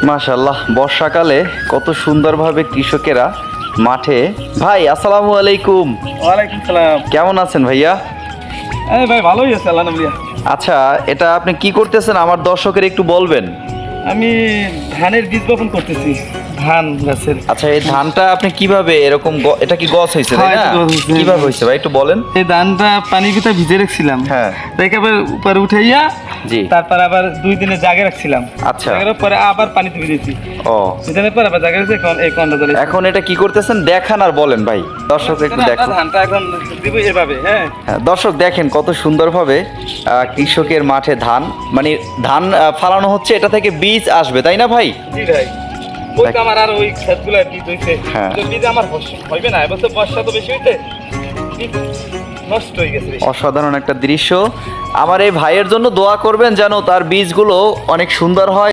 মাশাআল্লাহ, বর্ষাকালে কত সুন্দরভাবে কৃষকেরা মাঠে। ভাই আসসালামু আলাইকুম। ওয়ালাইকুম সালাম। কেমন আছেন ভাইয়া? এই ভাই ভালোই আছে আলহামদুলিল্লাহ। আচ্ছা, এটা আপনি কি করতেছেন আমার দর্শকের একটু বলবেন? আমি ধানের বীজ বপন করতেছি, ধান গাছের। আচ্ছা, এই ধানটা আপনি কিভাবে এরকম এটা কি গছ হয়েছে তাই হ্যাঁ, না? এটা গছ হয়েছে। কিভাবে হয়েছে ভাই একটু বলেন। এই ধানটা পানির ভিতরে ভিজে রাখছিলাম, হ্যাঁ। একেবারে উপরে উঠাইয়া জি। তারপর আবার 2 দিনে জাগে রাখছিলাম। আচ্ছা। জাগার পরে আবার পানিতে ভিজেছি, ও, ভিজানোর পর আবার জাগে রাখছি। এখন এই কন্ডা জলে এখন এটা কি করতেছেন দেখান আর বলেন ভাই, দর্শক একটু দেখুন। ধানটা এখন দিব এভাবে। হ্যাঁ, হ্যাঁ, দর্শক দেখেন কত সুন্দরভাবে কৃষকের মাঠে ধান, মানে ধান ফালানো হচ্ছে, এটা থেকে বীজ আসবে তাই না ভাই? জি ভাই। ওই তো আমার আর ওই ক্ষেতগুলো বীজ হইছে, হ্যাঁ। তো বীজ আমার হইবে না এবছর, বর্ষা তো বেশি হইতে বীজ নষ্ট হয়ে গেছে বেশি। অসাধারণ একটা দৃশ্য। আমার এই ভাইয়ের জন্য দোয়া করবেন যেন তার বীজগুলো অনেক সুন্দর হয়।